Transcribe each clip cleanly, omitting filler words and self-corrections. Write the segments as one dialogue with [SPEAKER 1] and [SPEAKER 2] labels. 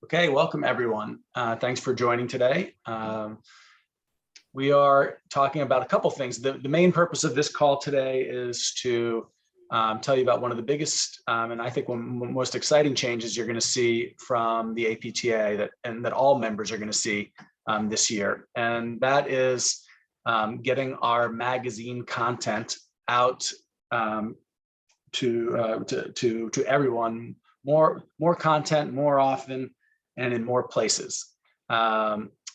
[SPEAKER 1] Okay, welcome everyone. Thanks for joining today. We are talking about a couple things. The main purpose of this call today is to tell you about one of the biggest and I think one of the most exciting changes you're going to see from the APTA that all members are going to see this year, and that is getting our magazine content out to everyone, more content, more often, and in more places.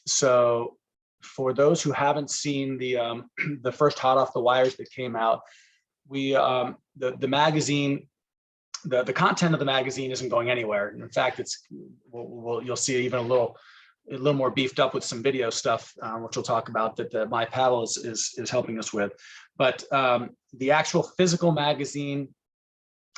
[SPEAKER 1] So for those who haven't seen the first hot off the wires that came out, we the magazine, the content of the magazine isn't going anywhere. In fact, you'll see even a little more beefed up with some video stuff, which we'll talk about, that My Paddle is helping us with. But the actual physical magazine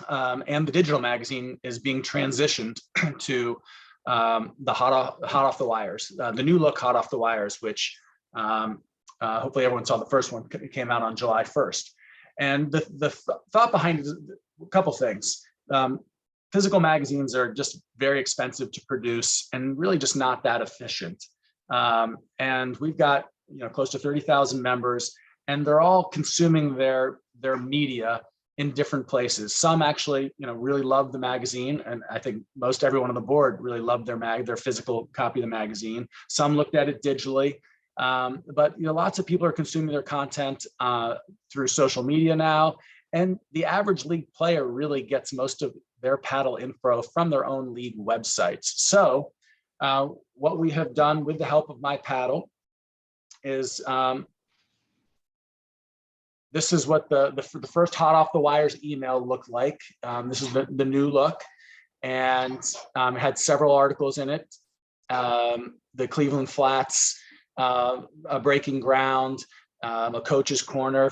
[SPEAKER 1] and the digital magazine is being transitioned to the hot off the wires, the new look hot off the wires, which hopefully everyone saw. The first one came out on July 1st. And the thought behind it is a couple things. Physical magazines are just very expensive to produce and really just not that efficient. And we've got close to 30,000 members, and they're all consuming their media in different places. Some actually, really love the magazine, and I think most everyone on the board really loved their physical copy of the magazine. Some looked at it digitally, but lots of people are consuming their content through social media now, and the average league player really gets most of their paddle info from their own league websites. So what we have done with the help of My Paddle is this is what the first hot off the wires email looked like. This is the new look, and it had several articles in it. The Cleveland Flats, a breaking ground, a coach's corner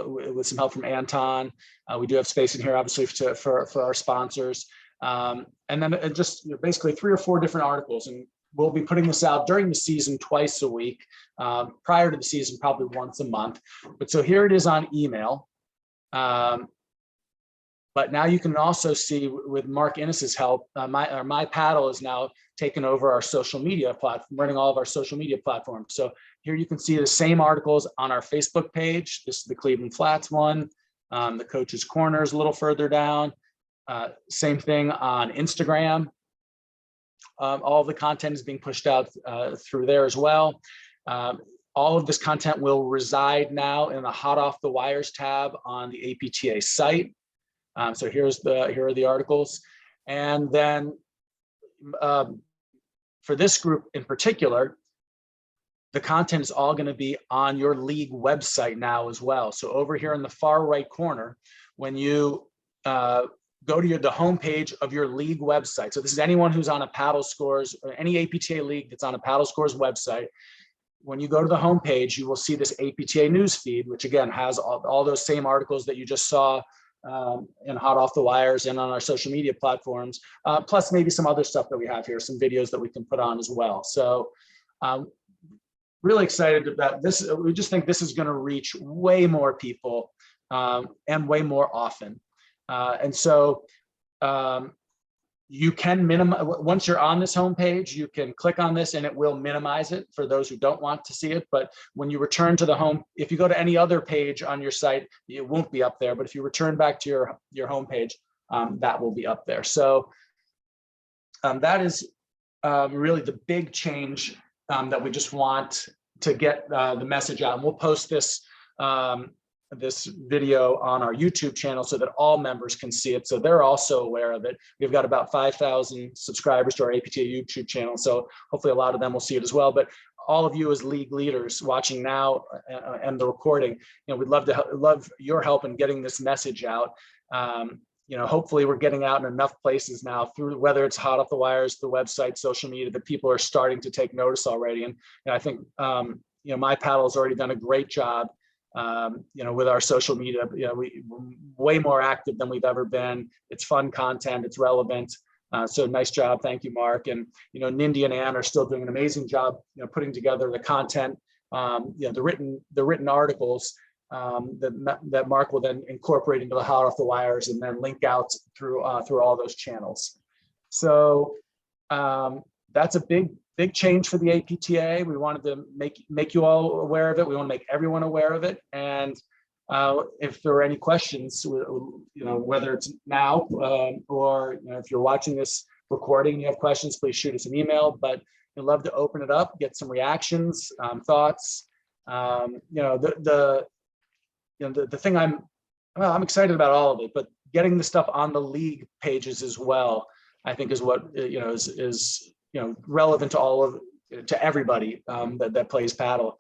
[SPEAKER 1] with some help from Anton. We do have space in here, obviously, for our sponsors. And then just basically 3 or 4 different articles. And we'll be putting this out during the season twice a week, prior to the season, probably once a month. But so here it is on email. But now you can also see, with Mark Innes's help, My Paddle is now taken over our social media platform, running all of our social media platforms. So here you can see the same articles on our Facebook page. This is the Cleveland Flats one. The Coach's Corner is a little further down. Same thing on Instagram. All of the content is being pushed out through there as well. All of this content will reside now in the Hot Off the Wires tab on the APTA site. So here are the articles. And then for this group in particular, the content is all going to be on your league website now as well. So over here in the far right corner, when you go to the homepage of your league website. So this is anyone who's on a Paddle Scores or any APTA league that's on a Paddle Scores website. When you go to the homepage, you will see this APTA news feed, which again has all those same articles that you just saw in Hot Off the Wires and on our social media platforms, plus maybe some other stuff that we have here, some videos that we can put on as well. So really excited about this. We just think this is going to reach way more people and way more often. And so you can minimize, once you're on this homepage, you can click on this and it will minimize it for those who don't want to see it. But when you return to the home, if you go to any other page on your site, it won't be up there. But if you return back to your homepage, that will be up there. So that is really the big change that we just want to get the message out. And we'll post this this video on our YouTube channel so that all members can see it, so they're also aware of it. We've got about 5,000 subscribers to our APTA YouTube channel, so hopefully a lot of them will see it as well. But all of you as league leaders watching now and the recording, we'd love your help in getting this message out. Hopefully we're getting out in enough places now, through whether it's Hot Off the Wires, the website, social media, that people are starting to take notice already. And I think My Paddle's already done a great job with our social media. We're way more active than we've ever been. It's fun content, it's relevant. So nice job. Thank you, Mark. And, Nindy and Ann are still doing an amazing job, putting together the content, the written articles that Mark will then incorporate into the Hot Off the Wires and then link out through all those channels. So that's a big change for the APTA. We wanted to make you all aware of it. We want to make everyone aware of it. And if there are any questions, whether it's now or if you're watching this recording and you have questions, please shoot us an email. But we'd love to open it up, get some reactions, thoughts. The thing I'm excited about all of it, but getting the stuff on the league pages as well, I think is what is relevant to everybody that plays paddle,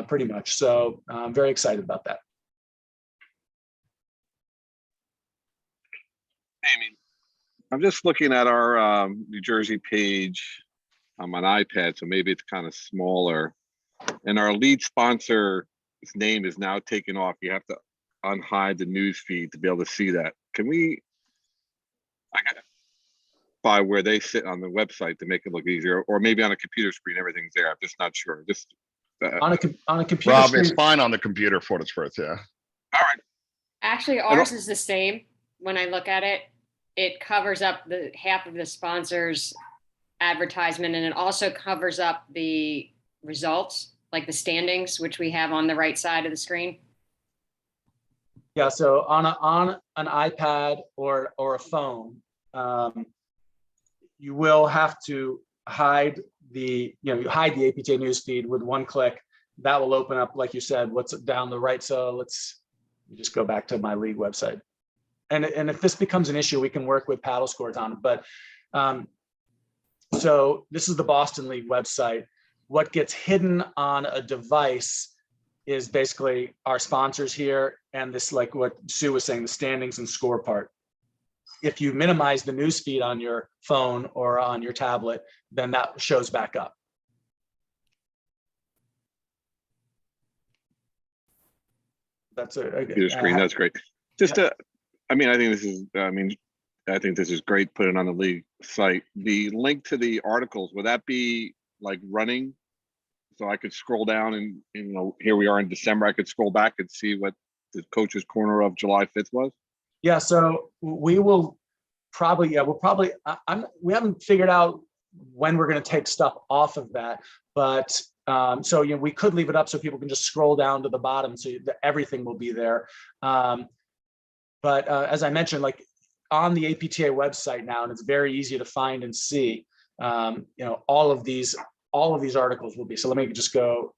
[SPEAKER 1] pretty much. So I'm very excited about that.
[SPEAKER 2] Amy, I'm just looking at our New Jersey page on an iPad, so maybe it's kind of smaller. And our lead sponsor's name is now taken off. You have to unhide the news feed to be able to see that. Can we by where they sit on the website to make it look easier, or maybe on a computer screen, everything's there. I'm just not sure. Just
[SPEAKER 1] on a computer
[SPEAKER 3] Rob,
[SPEAKER 1] screen,
[SPEAKER 3] it's fine on the computer for what it's worth. Yeah.
[SPEAKER 2] All right.
[SPEAKER 4] Actually, ours is the same. When I look at it, it covers up the half of the sponsor's advertisement, and it also covers up the results, like the standings, which we have on the right side of the screen.
[SPEAKER 1] Yeah, so on an iPad or a phone, you will have to hide the APTA newsfeed with one click. That will open up, like you said, what's down the right. So let's just go back to my league website. And if this becomes an issue, we can work with Paddle Scores on it. But so this is the Boston League website. What gets hidden on a device is basically our sponsors here, and this, like what Sue was saying, the standings and score part. If you minimize the news feed on your phone or on your tablet, then that shows back up. That's
[SPEAKER 2] Computer screen. That's great. Just
[SPEAKER 1] yeah.
[SPEAKER 2] I think this is great. Put it on the league site. The link to the articles, will that be like running? So I could scroll down and here we are in December. I could scroll back and see what the coach's corner of July 5th was. Yeah.
[SPEAKER 1] So we will probably, we haven't figured out when we're going to take stuff off of that, but so we could leave it up so people can just scroll down to the bottom, so everything will be there. But as I mentioned, like on the APTA website now, and it's very easy to find and see, all of these articles will be. So let me just go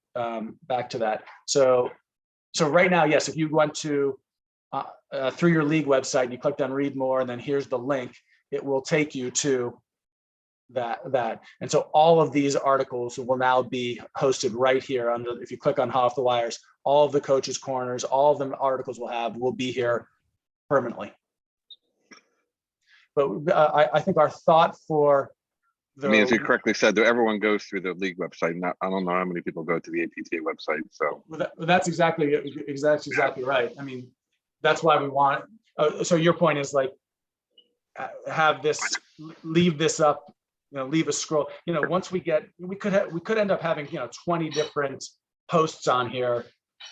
[SPEAKER 1] back to that. So right now, yes, if you went to through your league website and you clicked on read more, and then here's the link, it will take you to that. And so all of these articles will now be hosted right here under, if you click on Hot Off the Wires, all of the coaches' corners, all of the articles will be here permanently. But I think our thought for
[SPEAKER 2] as you correctly said, everyone goes through the league website. I don't know how many people go to the APTA website. So
[SPEAKER 1] that's exactly right. I mean, that's why we want. So your point is like, have this, leave this up, leave a scroll. Once we could end up having 20 different posts on here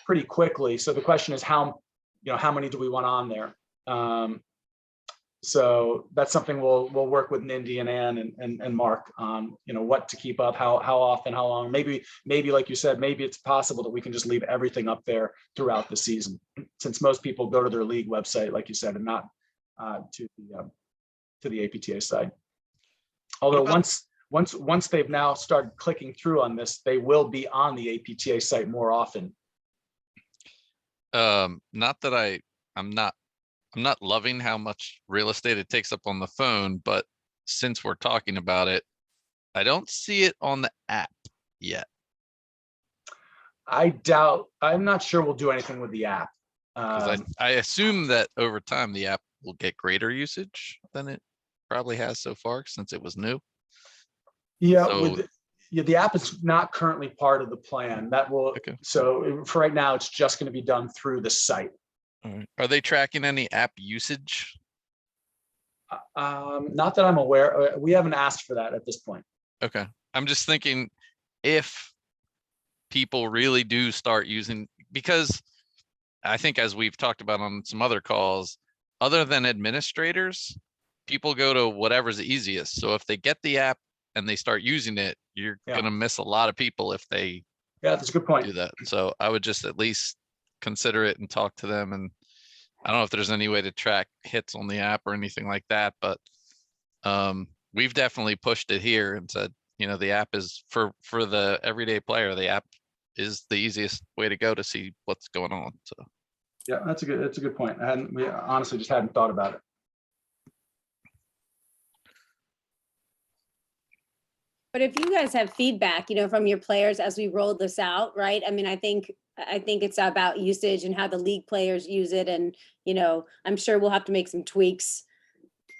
[SPEAKER 1] pretty quickly. So the question is how many do we want on there? So that's something we'll work with Nindy and Ann and Mark on, what to keep up, how often, how long. Maybe like you said, maybe it's possible that we can just leave everything up there throughout the season, since most people go to their league website, like you said, and not to the APTA site. Although once they've now started clicking through on this, they will be on the APTA site more often.
[SPEAKER 5] Not that I'm not loving how much real estate it takes up on the phone, but since we're talking about it, I don't see it on the app yet.
[SPEAKER 1] I'm not sure we'll do anything with the app.
[SPEAKER 5] Because I assume that over time the app will get greater usage than it probably has so far, since it was new.
[SPEAKER 1] Yeah,
[SPEAKER 5] so,
[SPEAKER 1] the app is not currently part of the plan. That will, okay. So for right now, it's just going to be done through the site.
[SPEAKER 5] All right. Are they tracking any app usage?
[SPEAKER 1] Not that I'm aware. We haven't asked for that at this point.
[SPEAKER 5] Okay. I'm just thinking if people really do start using, because I think as we've talked about on some other calls, other than administrators, people go to whatever's easiest. So if they get the app and they start using it, you're
[SPEAKER 1] Yeah.
[SPEAKER 5] gonna miss a lot of people if they
[SPEAKER 1] Yeah, that's a good point.
[SPEAKER 5] do that. So I would just at least consider it and talk to them. And I don't know if there's any way to track hits on the app or anything like that, but we've definitely pushed it here and said, you know, the app is for the everyday player, the app is the easiest way to go to see what's going on. So
[SPEAKER 1] Yeah, that's a good point. We honestly just hadn't thought about it.
[SPEAKER 6] But if you guys have feedback, from your players as we roll this out, right? I mean, I think it's about usage and how the league players use it. And, I'm sure we'll have to make some tweaks,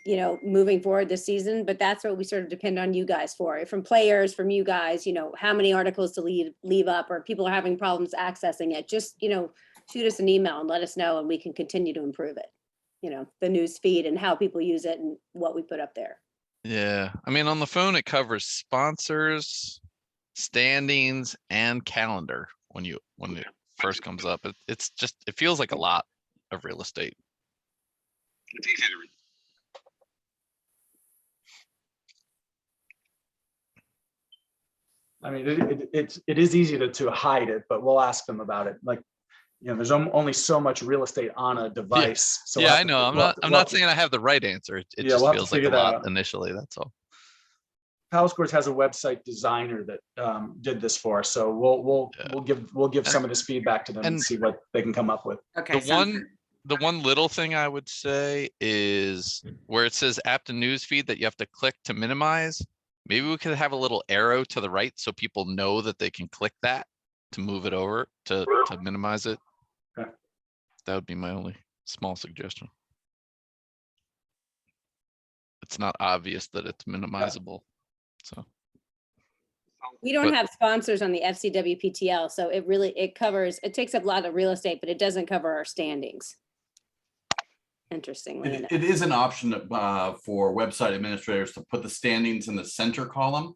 [SPEAKER 6] moving forward this season, but that's what we sort of depend on you guys for. From players, from you guys, how many articles to leave up, or people are having problems accessing it. Just, shoot us an email and let us know, and we can continue to improve it. The news feed and how people use it and what we put up there.
[SPEAKER 5] yeah, I mean, on the phone, it covers sponsors, standings, and calendar when it first comes up. It's just, it feels like a lot of real estate.
[SPEAKER 2] It's easy to read.
[SPEAKER 1] I mean, it is easy to hide it, but we'll ask them about it. Like, there's only so much real estate on a device. So
[SPEAKER 5] Yeah, I know. I'm not saying I have the right answer. It
[SPEAKER 1] Yeah,
[SPEAKER 5] just
[SPEAKER 1] we'll have to
[SPEAKER 5] feels like a
[SPEAKER 1] figure that
[SPEAKER 5] lot
[SPEAKER 1] out.
[SPEAKER 5] initially. That's all.
[SPEAKER 1] Palace Sports has a website designer that did this for us. So we'll give some of this feedback to them and
[SPEAKER 5] And-
[SPEAKER 1] see what they can come up with.
[SPEAKER 4] Okay.
[SPEAKER 5] The one little thing I would say is where it says APTA newsfeed that you have to click to minimize. Maybe we could have a little arrow to the right so people know that they can click that to move it over to minimize it.
[SPEAKER 1] Okay.
[SPEAKER 5] That would be my only small suggestion. It's not obvious that it's minimizable. So
[SPEAKER 6] We don't
[SPEAKER 5] But-
[SPEAKER 6] have sponsors on the FCWPTL, so it takes up a lot of real estate, but it doesn't cover our standings. Interestingly enough.
[SPEAKER 7] It is an option for website administrators to put the standings in the center column.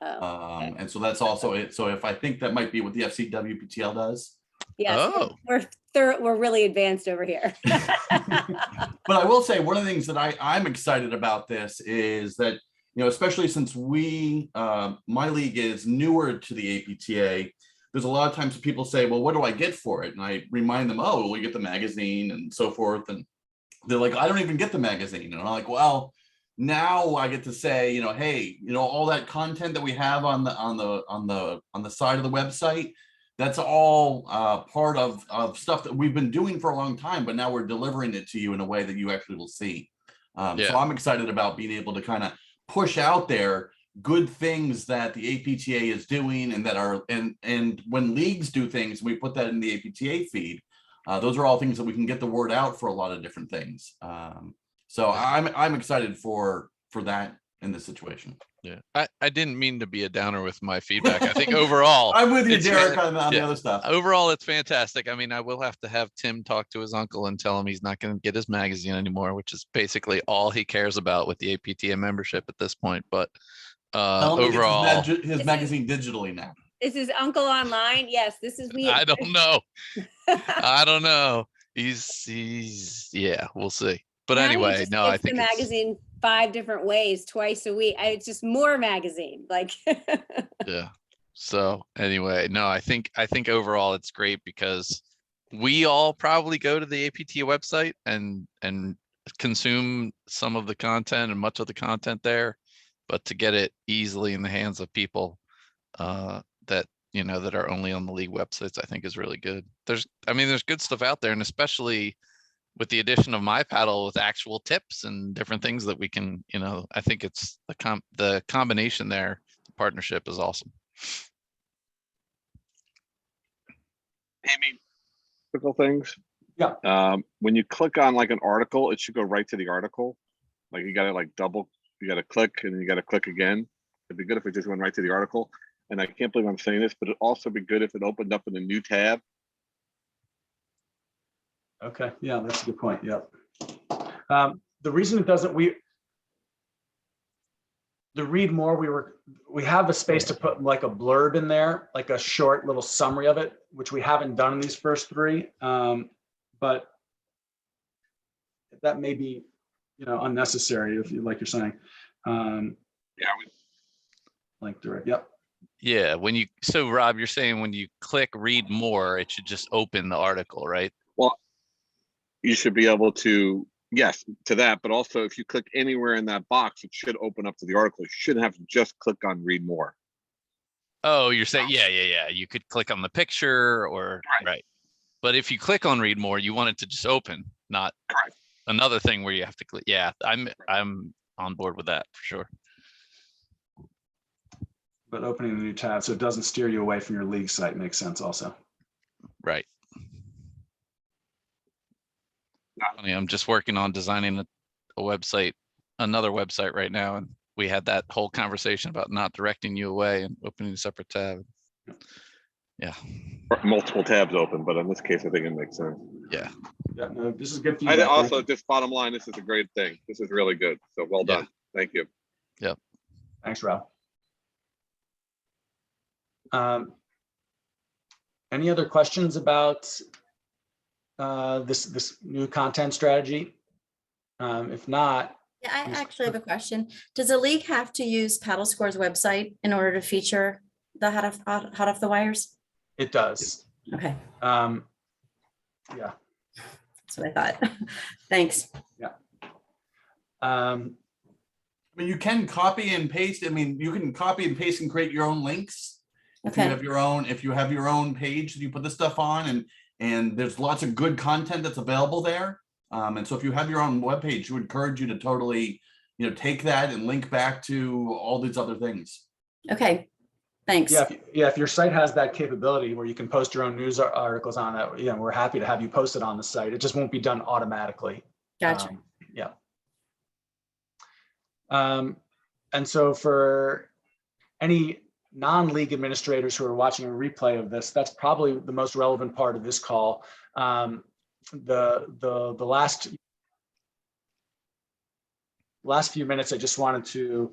[SPEAKER 6] Oh, okay.
[SPEAKER 7] And so that's also it. So if I think that might be what the FCWPTL does.
[SPEAKER 6] Yes,
[SPEAKER 5] Oh.
[SPEAKER 6] we're really advanced over here.
[SPEAKER 7] But I will say, one of the things that I'm excited about this is that, especially since my league is newer to the APTA, there's a lot of times people say, well, what do I get for it? And I remind them, oh, we get the magazine and so forth. And they're like, I don't even get the magazine. And I'm like, well, now I get to say, hey, all that content that we have on the side of the website, that's all part of stuff that we've been doing for a long time, but now we're delivering it to you in a way that you actually will see. So
[SPEAKER 5] Yeah.
[SPEAKER 7] I'm excited about being able to kind of push out there good things that the APTA is doing, and that are and when leagues do things, we put that in the APTA feed. Those are all things that we can get the word out for a lot of different things. So I'm excited for that in this situation.
[SPEAKER 5] yeah, I didn't mean to be a downer with my feedback. I think overall,
[SPEAKER 7] I'm with you,
[SPEAKER 5] it's
[SPEAKER 7] Derek,
[SPEAKER 5] fan-
[SPEAKER 7] on the
[SPEAKER 5] yeah.
[SPEAKER 7] other stuff.
[SPEAKER 5] overall, it's fantastic. I mean, I will have to have Tim talk to his uncle and tell him he's not going to get his magazine anymore, which is basically all he cares about with the APTA membership at this point. But
[SPEAKER 7] Tell him he gets
[SPEAKER 5] overall,
[SPEAKER 7] his magazine digitally now.
[SPEAKER 6] Is his uncle online? Yes, this is me.
[SPEAKER 5] I don't know. I don't know. He's yeah, we'll see. But
[SPEAKER 6] Now he
[SPEAKER 5] anyway,
[SPEAKER 6] just
[SPEAKER 5] no, I
[SPEAKER 6] gets the
[SPEAKER 5] think it's,
[SPEAKER 6] magazine 5 different ways twice a week. It's just more magazine. Like,
[SPEAKER 5] yeah. So anyway, no, I think overall it's great because we all probably go to the APTA website and consume some of the content and much of the content there, but to get it easily in the hands of people that that are only on the league websites, I think is really good. There's good stuff out there, and especially with the addition of my paddle with actual tips and different things that we can, I think it's the combination there, the partnership is awesome.
[SPEAKER 2] Amy, typical things.
[SPEAKER 1] Yeah.
[SPEAKER 2] When you click on like an article, it should go right to the article. Like you gotta you gotta click and then you gotta click again. It'd be good if it just went right to the article. And I can't believe I'm saying this, but it'd also be good if it opened up in a new tab.
[SPEAKER 1] Okay, yeah, that's a good point. Yep. The reason it doesn't, the read more, we have the space to put like a blurb in there, like a short little summary of it, which we haven't done in these first 3. But that may be, unnecessary if you like you're saying.
[SPEAKER 2] Yeah,
[SPEAKER 1] link direct, yep.
[SPEAKER 5] Yeah, when you, so Rob, you're saying when you click read more, it should just open the article, right?
[SPEAKER 2] Well, you should be able to, yes, to that, but also if you click anywhere in that box, it should open up to the article. You shouldn't have to just click on read more.
[SPEAKER 5] Oh, you're saying, yeah. You could click on the picture or,
[SPEAKER 2] Right.
[SPEAKER 5] right. But if you click on read more, you want it to just open, not
[SPEAKER 2] Correct.
[SPEAKER 5] another thing where you have to click. Yeah, I'm on board with that for sure.
[SPEAKER 1] But opening a new tab so it doesn't steer you away from your league site makes sense also.
[SPEAKER 5] Right. Funny, I'm just working on designing a website, another website right now, and we had that whole conversation about not directing you away and opening a separate tab. Yeah.
[SPEAKER 2] Or multiple tabs open, but in this case, I think it makes sense.
[SPEAKER 5] Yeah.
[SPEAKER 1] Yeah, no, this is good
[SPEAKER 2] I
[SPEAKER 1] feedback.
[SPEAKER 2] think also, just bottom line, this is a great thing. This is really good. So well
[SPEAKER 5] Yeah.
[SPEAKER 2] done. Thank you.
[SPEAKER 1] Thanks, Rob. Any other questions about this new content strategy? If not,
[SPEAKER 8] Yeah, I actually have a question. Does the league have to use Paddle Score's website in order to feature the hot off the wires?
[SPEAKER 1] it does.
[SPEAKER 8] Okay,
[SPEAKER 1] Yeah.
[SPEAKER 8] that's what I thought. Thanks.
[SPEAKER 1] Um,
[SPEAKER 7] I mean, you can copy and paste. I mean, you can copy and paste and create your own links. If you
[SPEAKER 8] Okay,
[SPEAKER 7] have your own, page that you put the stuff on, and there's lots of good content that's available there. And so if you have your own webpage, we encourage you to totally, take that and link back to all these other things.
[SPEAKER 8] okay, thanks.
[SPEAKER 1] if your site has that capability where you can post your own news articles on it, we're happy to have you post it on the site. It just won't be done automatically.
[SPEAKER 8] Gotcha.
[SPEAKER 1] Yeah. And so for any non-league administrators who are watching a replay of this, that's probably the most relevant part of this call. The last few minutes, I just wanted to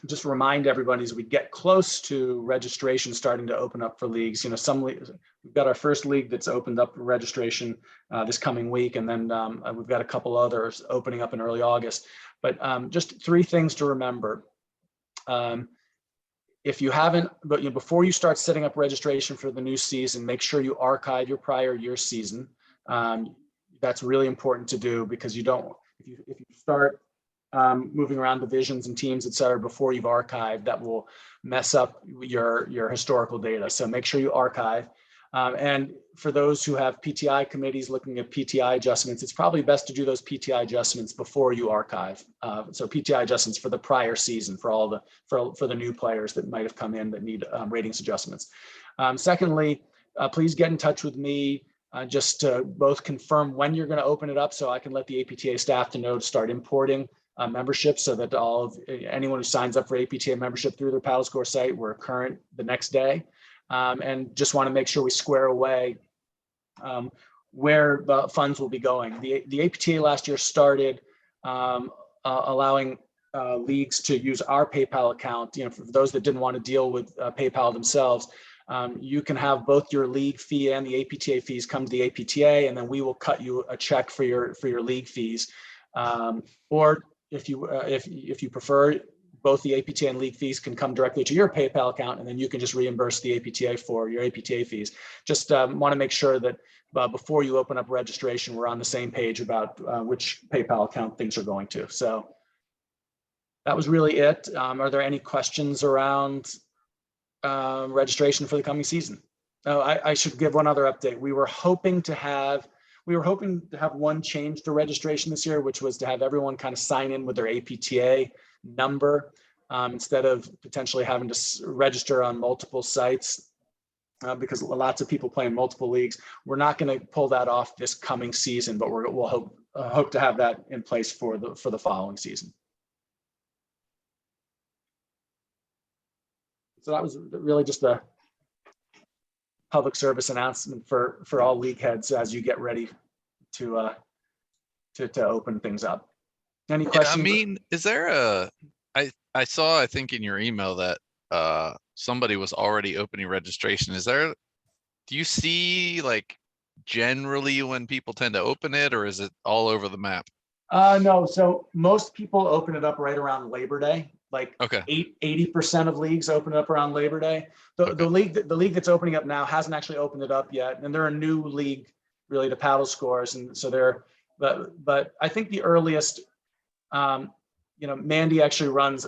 [SPEAKER 1] just remind everybody as we get close to registration starting to open up for leagues. Some leagues, we've got our first league that's opened up for registration this coming week, and then we've got a couple others opening up in early August. But just three things to remember. If you haven't, but before you start setting up registration for the new season, make sure you archive your prior year season. That's really important to do because you don't, if you start moving around divisions and teams, et cetera, before you've archived, that will mess up your historical data. So make sure you archive. And for those who have PTI committees looking at PTI adjustments, it's probably best to do those PTI adjustments before you archive. So PTI adjustments for the prior season, for all for the new players that might have come in that need ratings adjustments. Secondly, please get in touch with me just to both confirm when you're going to open it up, so I can let the APTA staff to know to start importing membership, so that anyone who signs up for APTA membership through their Paddle Score site, we're current the next day. And just want to make sure we square away where the funds will be going. The APTA last year started allowing leagues to use our PayPal account. For those that didn't want to deal with PayPal themselves, you can have both your league fee and the APTA fees come to the APTA, and then we will cut you a check for your league fees. Or if you prefer, both the APTA and league fees can come directly to your PayPal account, and then you can just reimburse the APTA for your APTA fees. Just want to make sure that before you open up registration, we're on the same page about which PayPal account things are going to. So that was really it. Are there any questions around registration for the coming season? Oh, I should give one other update. We were hoping to have one change to registration this year, which was to have everyone kind of sign in with their APTA number instead of potentially having to register on multiple sites because lots of people play in multiple leagues. We're not going to pull that off this coming season, but we'll hope to have that in place for the following season. So that was really just a public service announcement for all league heads as you get ready to open things up. Any questions?
[SPEAKER 5] I mean, is there I saw, I think in your email that somebody was already opening registration. Do you see like generally when people tend to open it, or is it all over the map?
[SPEAKER 1] No, so most people open it up right around Labor Day, like
[SPEAKER 5] Okay,
[SPEAKER 1] 80% of leagues open it up around Labor Day. The league that's opening up now hasn't actually opened it up yet, and they're a new league really to paddle scores, and so but I think the earliest, Mandy actually runs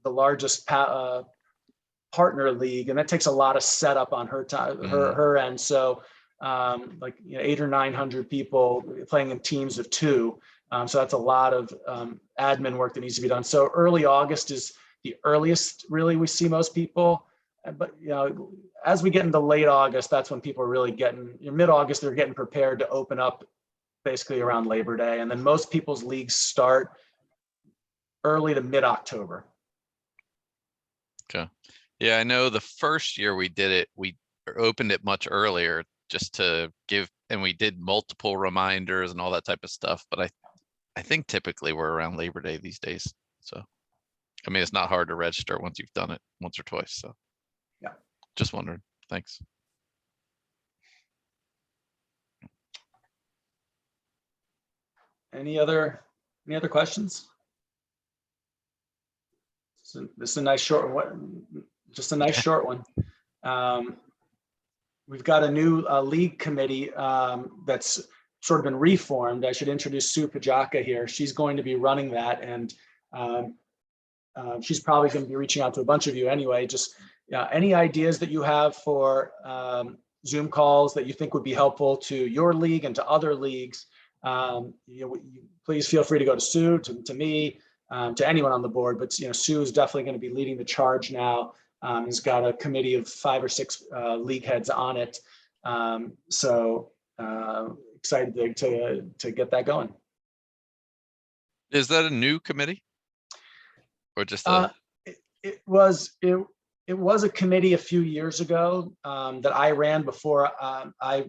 [SPEAKER 1] the largest partner league, and that takes a lot of setup on her time, her end. So 800 or 900 people playing in teams of 2. So that's a lot of admin work that needs to be done. So early August is the earliest really we see most people. But as we get into late August, that's when people are really getting, mid-August, they're getting prepared to open up basically around Labor Day. And then most people's leagues start early to mid-October.
[SPEAKER 5] okay. Yeah, I know the first year we did it, we opened it much earlier just to give, and we did multiple reminders and all that type of stuff. But I think typically we're around Labor Day these days. So, I mean, it's not hard to register once you've done it once or twice. So,
[SPEAKER 1] yeah,
[SPEAKER 5] just wondering. Thanks.
[SPEAKER 1] Any other questions? So this is a nice short one, just a nice short one. We've got a new league committee that's sort of been reformed. I should introduce Sue Pajaka here. She's going to be running that, and she's probably going to be reaching out to a bunch of you anyway. Just any ideas that you have for Zoom calls that you think would be helpful to your league and to other leagues, please feel free to go to Sue, to me, to anyone on the board. But Sue is definitely going to be leading the charge now. He's got a committee of 5 or 6 league heads on it. So excited to get that going.
[SPEAKER 5] Is that a new committee? Or just
[SPEAKER 1] it was a committee a few years ago that I ran before I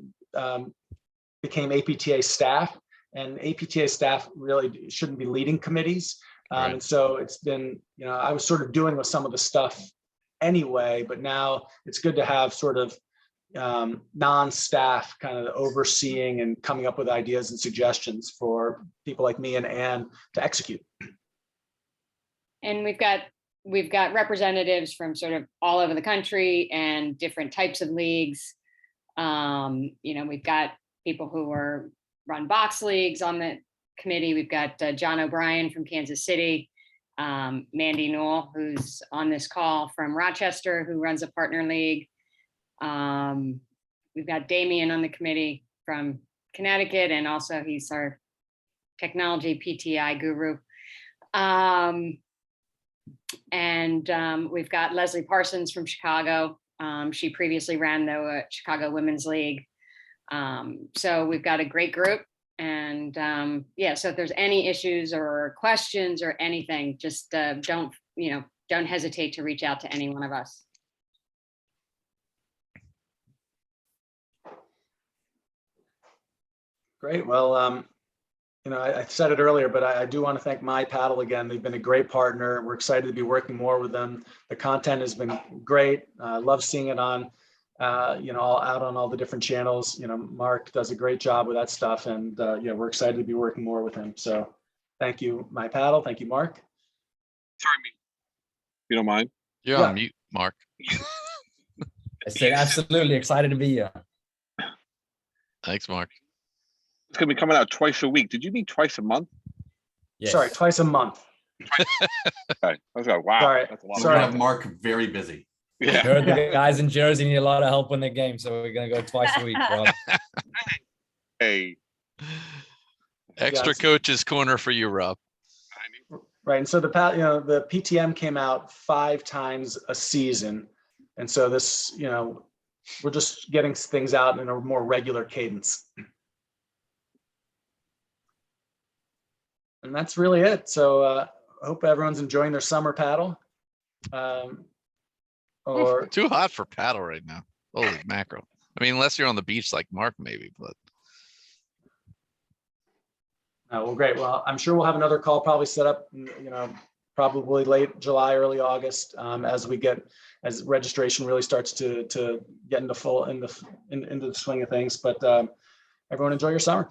[SPEAKER 1] became APTA staff, and APTA staff really shouldn't be leading committees.
[SPEAKER 5] Right.
[SPEAKER 1] And so it's been, I was sort of doing with some of the stuff anyway, but now it's good to have sort of non-staff kind of overseeing and coming up with ideas and suggestions for people like me and Anne to execute.
[SPEAKER 4] And we've got representatives from sort of all over the country and different types of leagues. We've got people who run box leagues on the committee. We've got John O'Brien from Kansas City, Mandy Newell, who's on this call from Rochester, who runs a partner league. We've got Damien on the committee from Connecticut, and also he's our technology PTI guru. We've got Leslie Parsons from Chicago. She previously ran the Chicago Women's League. So we've got a great group. And so if there's any issues or questions or anything, just don't hesitate to reach out to any one of us.
[SPEAKER 1] Great. Well, I said it earlier, but I do want to thank My Paddle again. They've been a great partner. We're excited to be working more with them. The content has been great. Love seeing it on, all out on all the different channels. Mark does a great job with that stuff, and we're excited to be working more with him. So thank you, My Paddle. Thank you, Mark.
[SPEAKER 2] Sorry, if you don't mind.
[SPEAKER 5] You're on mute, Mark.
[SPEAKER 9] I said absolutely excited to be here.
[SPEAKER 5] Thanks, Mark.
[SPEAKER 2] It's gonna be coming out twice a week. Did you mean twice a month?
[SPEAKER 9] Yes.
[SPEAKER 1] Sorry, twice a month.
[SPEAKER 2] Okay. I was like, wow.
[SPEAKER 1] Sorry.
[SPEAKER 2] That's a lot
[SPEAKER 7] We're
[SPEAKER 2] of
[SPEAKER 7] gonna
[SPEAKER 1] Sorry.
[SPEAKER 7] have Mark very busy.
[SPEAKER 2] Yeah.
[SPEAKER 9] Heard the guys in Jersey need a lot of help when they game, so we're gonna go twice a week. Bro.
[SPEAKER 2] Hey.
[SPEAKER 5] Extra coach's corner for you, Rob.
[SPEAKER 1] Right. And so the PTM came out 5 times a season. And so this, we're just getting things out in a more regular cadence. And that's really it. So I hope everyone's enjoying their summer paddle. Or
[SPEAKER 5] Too hot for paddle right now. Holy mackerel. I mean, unless you're on the beach like Mark, maybe, but.
[SPEAKER 1] well, great. Well, I'm sure we'll have another call probably set up, probably late July, early August, as registration really starts to get into the swing of things. But everyone enjoy your summer.